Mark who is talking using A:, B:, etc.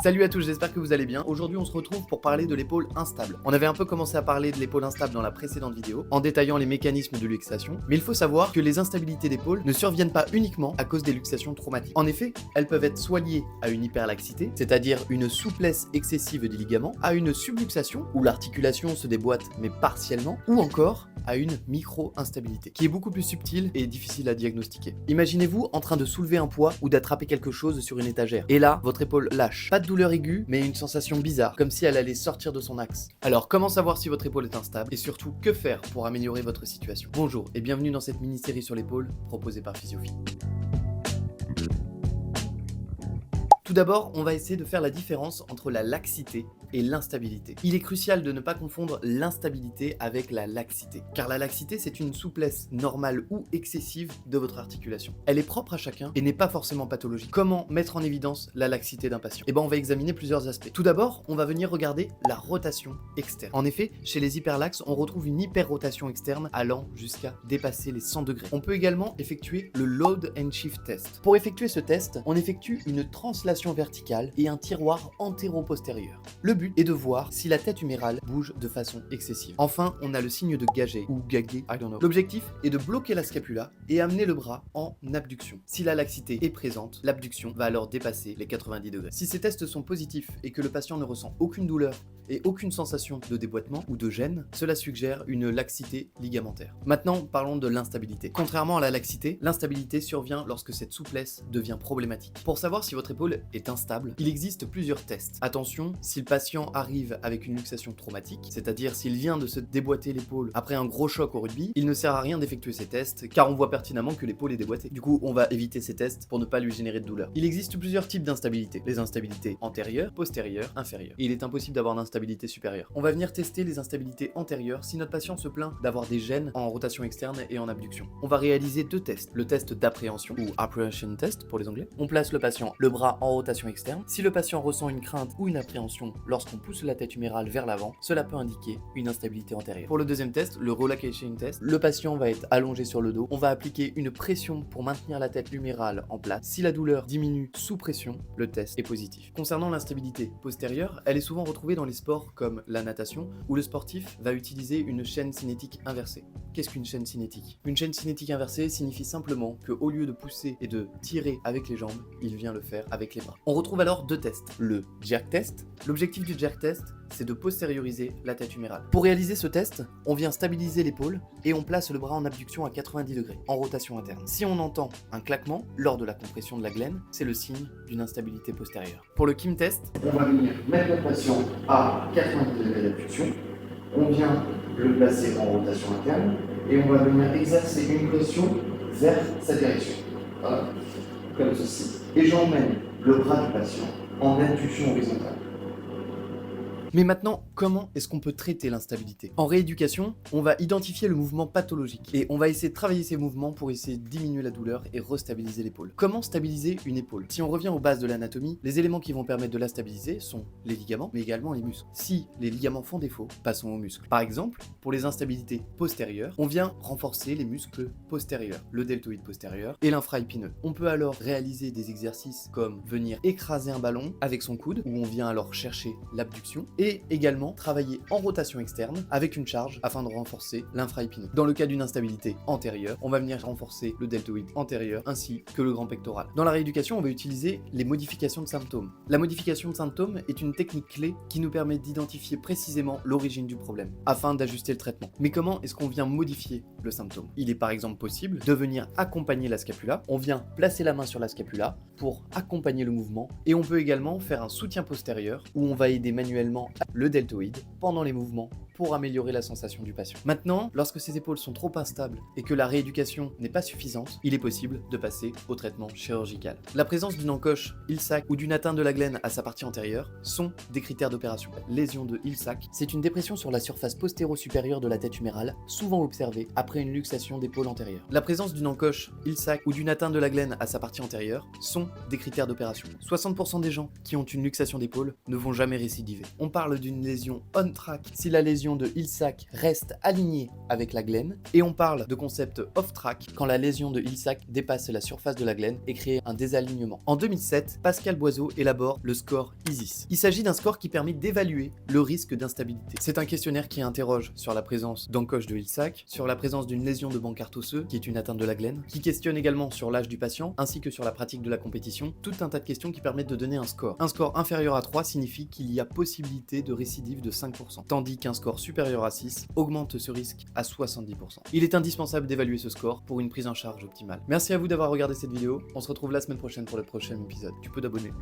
A: Salut à tous, j'espère que vous allez bien. Aujourd'hui, on se retrouve pour parler de l'épaule instable. On avait un peu commencé à parler de l'épaule instable dans la précédente vidéo, en détaillant les mécanismes de luxation, mais il faut savoir que les instabilités d'épaule ne surviennent pas uniquement à cause des luxations traumatiques. En effet, elles peuvent être soit liées à une hyperlaxité, c'est-à-dire une souplesse excessive des ligaments, à une subluxation, où l'articulation se déboîte mais partiellement, ou encore à une micro-instabilité, qui est beaucoup plus subtile et difficile à diagnostiquer. Imaginez-vous en train de soulever un poids ou d'attraper quelque chose sur une étagère, et là, votre épaule lâche. Pas de douleur aiguë, mais une sensation bizarre, comme si elle allait sortir de son axe. Alors, comment savoir si votre épaule est instable, et surtout, que faire pour améliorer votre situation? Bonjour, et bienvenue dans cette mini-série sur l'épaule, proposée par Physiophie. Tout d'abord, on va essayer de faire la différence entre la laxité et l'instabilité. Il est crucial de ne pas confondre l'instabilité avec la laxité, car la laxité, c'est une souplesse normale ou excessive de votre articulation. Elle est propre à chacun et n'est pas forcément pathologique. Comment mettre en évidence la laxité d'un patient? On va examiner plusieurs aspects. Tout d'abord, on va venir regarder la rotation externe. En effet, chez les hyperlaxes, on retrouve une hyperrotation externe allant jusqu'à dépasser les 100 degrés. On peut également effectuer le load and shift test. Pour effectuer ce test, on effectue une translation verticale et un tiroir antéro-postérieur. Le but est de voir si la tête humérale bouge de façon excessive. Enfin, on a le signe de gager ou gaguer, I don't know. L'objectif est de bloquer la scapula et amener le bras en abduction. Si la laxité est présente, l'abduction va alors dépasser les 90 degrés. Si ces tests sont positifs et que le patient ne ressent aucune douleur et aucune sensation de déboîtement ou de gêne, cela suggère une laxité ligamentaire. Maintenant, parlons de l'instabilité. Contrairement à la laxité, l'instabilité survient lorsque cette souplesse devient problématique. Pour savoir si votre épaule est instable, il existe plusieurs tests. Attention, si le patient arrive avec une luxation traumatique, c'est-à-dire s'il vient de se déboîter l'épaule après un gros choc au rugby, il ne sert à rien d'effectuer ces tests car on voit pertinemment que l'épaule est déboîtée. Du coup, on va éviter ces tests pour ne pas lui générer de douleur. Il existe plusieurs types d'instabilité. Les instabilités antérieures, postérieures, inférieures. Et il est impossible d'avoir d'instabilité supérieure. On va venir tester les instabilités antérieures si notre patient se plaint d'avoir des gênes en rotation externe et en abduction. On va réaliser deux tests. Le test d'appréhension ou apprehension test pour les anglais. On place le patient le bras en rotation externe. Si le patient ressent une crainte ou une appréhension lorsqu'on pousse la tête humérale vers l'avant, cela peut indiquer une instabilité antérieure. Pour le deuxième test, le relocation test, le patient va être allongé sur le dos. On va appliquer une pression pour maintenir la tête humérale en place. Si la douleur diminue sous pression, le test est positif. Concernant l'instabilité postérieure, elle est souvent retrouvée dans les sports comme la natation, où le sportif va utiliser une chaîne cinétique inversée. Qu'est-ce qu'une chaîne cinétique? Une chaîne cinétique inversée signifie simplement qu'au lieu de pousser et de tirer avec les jambes, il vient le faire avec les bras. On retrouve alors deux tests. Le jerk test. L'objectif du jerk test, c'est de postérioriser la tête humérale. Pour réaliser ce test, on vient stabiliser l'épaule et on place le bras en abduction à 90 degrés, en rotation interne. Si on entend un claquement lors de la compression de la glène, c'est le signe d'une instabilité postérieure. Pour le Kim test, on va venir mettre le patient à 90 degrés d'abduction, on vient le placer en rotation interne et on va venir exercer une pression vers sa direction. Voilà, comme ceci. Et j'emmène le bras du patient en abduction horizontale. Mais maintenant, comment est-ce qu'on peut traiter l'instabilité? En rééducation, on va identifier le mouvement pathologique et on va essayer de travailler ces mouvements pour essayer de diminuer la douleur et restabiliser l'épaule. Comment stabiliser une épaule? Si on revient aux bases de l'anatomie, les éléments qui vont permettre de la stabiliser sont les ligaments, mais également les muscles. Si les ligaments font défaut, passons aux muscles. Par exemple, pour les instabilités postérieures, on vient renforcer les muscles postérieurs, le deltoïde postérieur et l'infraépineux. On peut alors réaliser des exercices comme venir écraser un ballon avec son coude, où on vient alors chercher l'abduction, et également travailler en rotation externe avec une charge afin de renforcer l'infraépineux. Dans le cas d'une instabilité antérieure, on va venir renforcer le deltoïde antérieur ainsi que le grand pectoral. Dans la rééducation, on va utiliser les modifications de symptômes. La modification de symptômes est une technique clé qui nous permet d'identifier précisément l'origine du problème afin d'ajuster le traitement. Mais comment est-ce qu'on vient modifier le symptôme? Il est par exemple possible de venir accompagner la scapula. On vient placer la main sur la scapula pour accompagner le mouvement et on peut également faire un soutien postérieur où on va aider manuellement le deltoïde pendant les mouvements pour améliorer la sensation du patient. Maintenant, lorsque ses épaules sont trop instables et que la rééducation n'est pas suffisante, il est possible de passer au traitement chirurgical. La présence d'une encoche Hill-Sachs ou d'une atteinte de la glène à sa partie antérieure sont des critères d'opération. Lésion de Hill-Sachs, c'est une dépression sur la surface postéro-supérieure de la tête humérale, souvent observée après une luxation d'épaule antérieure. La présence d'une encoche Hill-Sachs ou d'une atteinte de la glène à sa partie antérieure sont des critères d'opération. 60% des gens qui ont une luxation d'épaule ne vont jamais récidiver. On parle parle d'une lésion on-track si la lésion de Hill-Sachs reste alignée avec la glène, et on parle de concept off-track quand la lésion de Hill-Sachs dépasse la surface de la glène et crée un désalignement. En 2007, Pascal Boiseau élabore le score ISIS. Il s'agit d'un score qui permet d'évaluer le risque d'instabilité. C'est un questionnaire qui interroge sur la présence d'encoche de Hill-Sachs, sur la présence d'une lésion de Bankart osseux, qui est une atteinte de la glène, qui questionne également sur l'âge du patient, ainsi que sur la pratique de la compétition, tout un tas de questions qui permettent de donner un score. Un score inférieur à 3 signifie qu'il y a possibilité de récidive de 5%, tandis qu'un score supérieur à 6 augmente ce risque à 70%. Il est indispensable d'évaluer ce score pour une prise en charge optimale. Merci à vous d'avoir regardé cette vidéo, on se retrouve la semaine prochaine pour le prochain épisode. Tu peux t'abonner.